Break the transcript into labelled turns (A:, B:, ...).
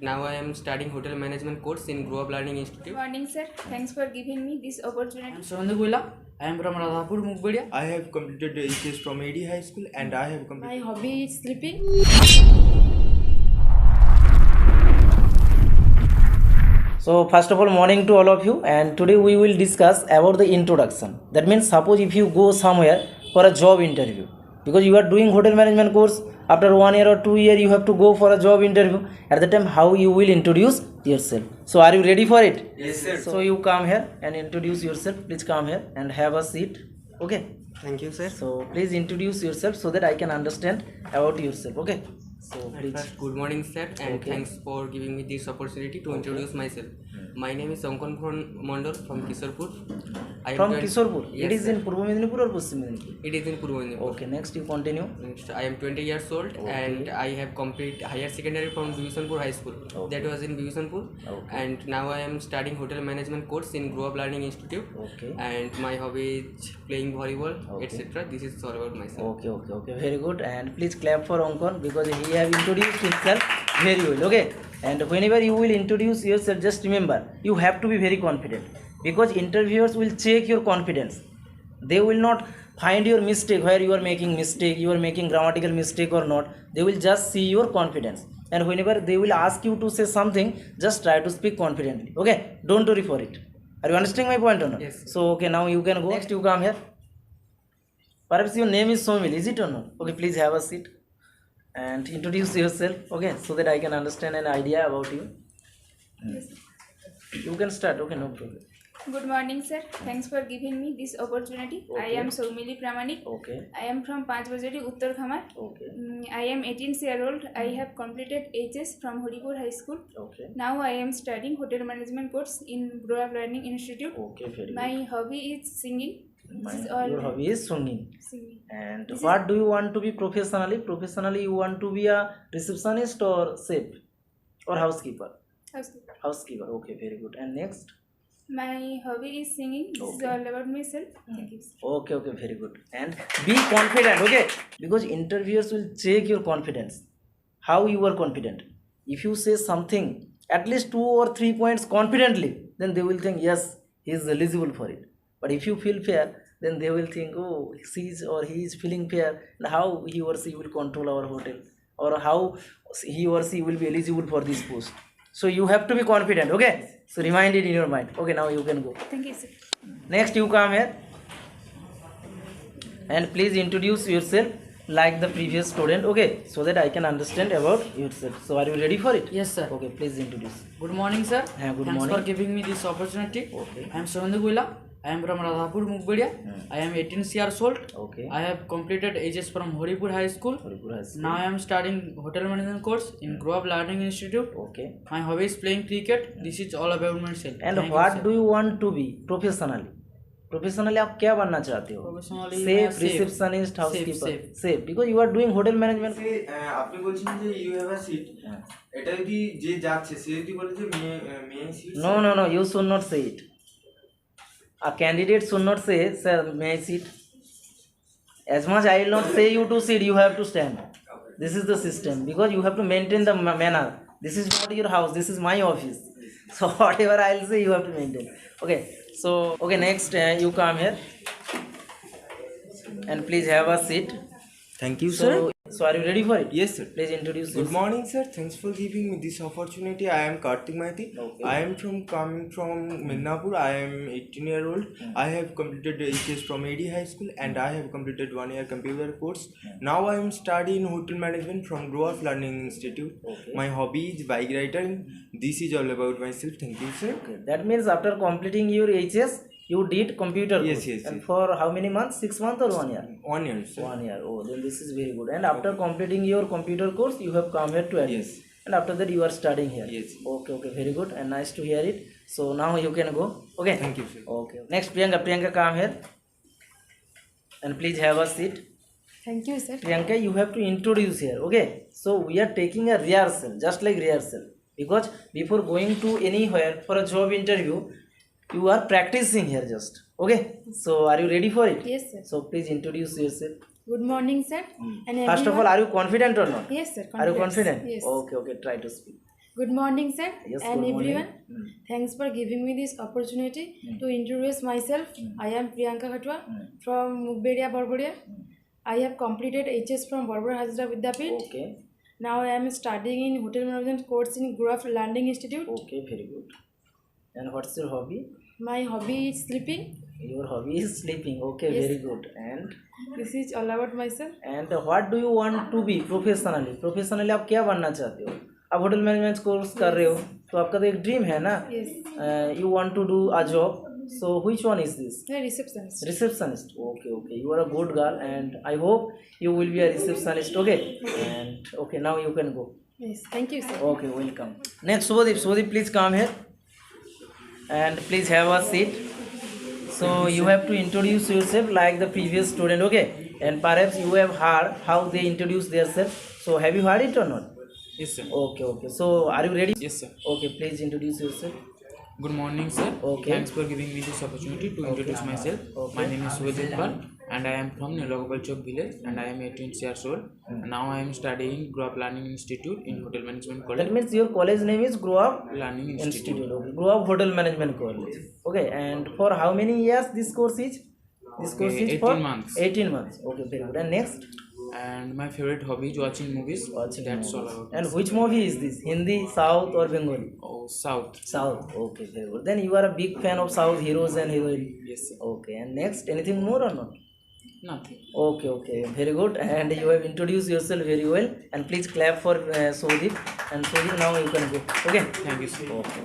A: now I am studying hotel management course in Grow Up Learning Institute.
B: Good morning, sir. Thanks for giving me this opportunity.
C: I'm Shavandhu Goila. I am from Radhapur, Mukbedia.
D: I have completed HS from AD High School and I have
B: My
D: completed.
B: hobby is sleeping.
C: So first of all, morning to all of you, and today we will discuss about the introduction. That means suppose if you go somewhere for a job interview, because you are doing hotel management course, after 1 year or 2 year you have to go for a job interview. At the time, how you will introduce yourself. So are you ready for it?
D: Yes, sir.
C: So you come here and introduce yourself. Please come here and have a seat. Okay.
A: Thank you, sir.
C: So please introduce yourself so that I can understand about yourself. Okay. So please.
A: First, good morning, sir, and
C: Okay.
A: thanks for giving me this opportunity to introduce myself. My name is Sankon Mondol from Kisorpur. I am
C: From
A: 20
C: Kisorpur.
A: Yes,
C: It is
A: sir.
C: in Purva Medinipur or Paschim Medinipur?
A: It is in Purva Medinipur.
C: Okay, next you continue.
A: Next, I am 20 years old and I have completed higher secondary from Bibhishanpur High School.
C: Okay.
A: That was in Bibhishanpur.
C: Okay.
A: And now I am studying hotel management course in Grow Up Learning Institute.
C: Okay.
A: And my hobby is playing volleyball,
C: Okay.
A: etc. This is all about myself.
C: Okay. Very good. And please clap for Onkon because he have introduced himself very well. Okay. And whenever you will introduce yourself, just remember you have to be very confident because interviewers will check your confidence. They will not find your mistake where you are making mistake, you are making grammatical mistake or not. They will just see your confidence. And whenever they will ask you to say something, just try to speak confidently. Okay. Don't worry for it. Are you understanding my point or not?
A: Yes.
C: So okay, now you can go. Next you come here. Perhaps your name is Somil, is it or not? Okay, please have a seat and introduce yourself, okay, so that I can understand an idea about you. You can start, okay, no problem.
B: Good morning, sir. Thanks for giving me this opportunity. I
C: Okay.
B: am Soumili Pramanik.
C: Okay,
B: I am from Panchbazari, Uttar Khamar.
C: okay,
B: I am 18 years old. I have completed HS from Horipur High School.
C: okay,
B: Now I am studying hotel management course in Grow Up Learning Institute.
C: okay, very
B: My hobby is singing.
C: good.
B: This is all.
C: Your hobby is singing.
B: Singing.
C: And
B: This
C: what do you want to be professionally? Professionally, you want to be a receptionist or chef or housekeeper?
B: Housekeeper.
C: Housekeeper, okay, very good. And next?
B: My hobby is singing. This is
C: Okay.
B: all about myself. Thank you, sir.
C: Okay, very good. And be confident, okay? Because interviewers will check your confidence. How you are confident. If you say something at least 2 or 3 points confidently, then they will think, yes, he is eligible for it. But if you feel fear, then they will think, oh, he is feeling fear, and how he or she will control our hotel, or how he or she will be eligible for this post. So you have to be confident, okay? So remind it in your mind. Okay, now you can go.
B: Thank you, sir.
C: Next you come here and please introduce yourself like the previous student, okay, so that I can understand about yourself. So are you ready for it?
E: Yes, sir.
C: Okay, please introduce.
E: Good morning, sir.
C: Yeah, good
E: Thanks
C: morning.
E: for giving me this opportunity.
C: Okay.
E: I am Shavandhu Goila. I am from Radhapur, Mukbedia. I am 18 years old.
C: Okay.
E: I have completed HS from Horipur High School.
C: Horipur High School.
E: Now I am studying hotel management course in Grow Up Learning Institute.
C: Okay.
E: My hobby is playing cricket. This is all about myself.
C: And
E: Thank you,
C: what
E: sir.
C: do you want to be professionally? Professionally आप क्या बनना चाहते हो?
E: Professionally,
C: Safe,
E: safe.
C: receptionist,
E: Safe,
C: housekeeper.
E: safe.
C: Safe, because you are doing hotel management.
D: আপনি বলছেন যে you have a seat এটা যদি যে যাচ্ছে সে যদি বলে যে মেয়ে seat
C: No, you should not say it. A candidate should not say, sir, may I sit? As much I will not say you to sit, you have to stand. This is the system because you have to maintain the manner. This is not your house, this is my office. So whatever I will say, you have to maintain. Okay, so okay, next you come here and please have a seat.
D: Thank you sir
C: So are you ready for it?
D: Yes, sir.
C: Please introduce
D: Good
C: yourself.
D: morning, sir. Thanks for giving me this opportunity. I am Kartik Maiti.
C: Okay.
D: I am coming from Midnapur. I am 18-year-old. I have completed HS from AD High School and I have completed 1 year computer course. Now I am studying hotel management from Grow Up Learning Institute.
C: Okay.
D: My hobby is bike riding. This is all about myself. Thank you, sir.
C: Okay. That means after completing your HS, you did computer course.
D: Yes.
C: And for how many months? 6 months or 1 year?
D: 1 year, sir.
C: 1 year. Oh, then this is very good. And after completing your computer course, you have come here to admit.
D: Yes.
C: And after that, you are studying here.
D: Yes.
C: Okay, very good. And nice to hear it. So now you can go. Okay.
D: Thank you, sir.
C: Okay. Next, Priyanka, come here. And please have a seat.
B: Thank you, sir.
C: Priyanka, you have to introduce here. Okay. So we are taking a rehearsal, just like rehearsal. Because before going to anywhere for a job interview, you are practicing here just. Okay. So are you ready for it?
B: Yes, sir.
C: So please introduce yourself.
B: Good morning, sir. And
C: First of all, are you confident or not?
B: yes, sir.
C: Are you confident?
B: Yes.
C: Okay, try to speak.
F: Good morning, sir,
C: Yes,
F: and
C: good morning.
F: everyone. Thanks for giving me this opportunity to introduce myself. I am Priyanka Khatwa from Mugberia, Barbaria. I have completed HS from Barbara Hazra Vidyapit.
C: Okay.
F: Now I am studying in Hotel Management course in Grove Learning Institute.
C: Okay, very good. And what's your hobby?
F: My hobby is sleeping.
C: Your hobby is sleeping. Okay,
F: Yes.
C: very good.
F: This is all about myself.
C: And what do you want to be professionally? Professionally आप क्या बनना चाहते हो? आप hotel management course कर रहे हो तो आपका तो एक ड्रीम है ना?
F: Yes.
C: You want to do a job. So which one is this?
F: A receptionist.
C: Receptionist. Okay, okay. You are a good girl, and I hope you will be a receptionist. Okay. And okay, now you can go.
F: Yes. Thank you, sir.
C: Okay, welcome. Next, Subhadeep. Subhadeep, please come here. And please have a seat. So you have to introduce yourself like the previous student, okay? And perhaps you have heard how they introduce themselves. So have you heard it or not?
G: Yes, sir.
C: Okay, okay. So are you ready?
G: Yes, sir.
C: Okay, please introduce yourself.
G: Good morning, sir.
C: Okay.
G: Thanks for giving me this opportunity to introduce myself.
C: Okay.
G: My name is Sujit Pal, and I am from Nilagopal Chowk village, and I am 18 years old. Now I am studying Grove Learning Institute in Hotel Management
C: That
G: College.
C: means your college name is Grow Up
G: Learning Institute.
C: Institute. Okay. Grow Up Hotel Management College. Okay. And for how many years this course is? This course
G: Okay,
C: is for
G: 18 months.
C: 18 months. Okay, very good. And next?
G: And my favorite hobby is watching movies.
C: Watching
G: That's
C: movies.
G: all about.
C: And which movie is this? Hindi, South or Bengali?
G: Oh, South.
C: South. Okay, very good. Then you are a big fan of South heroes and heroine.
G: Yes, sir.
C: Okay. And next, anything more or not?
G: Nothing.
C: Okay, okay. Very good. And you have introduced yourself very well. And please clap for Sodip. And Sodip, now you can go. Okay.
G: Thank you, sir.
C: Okay.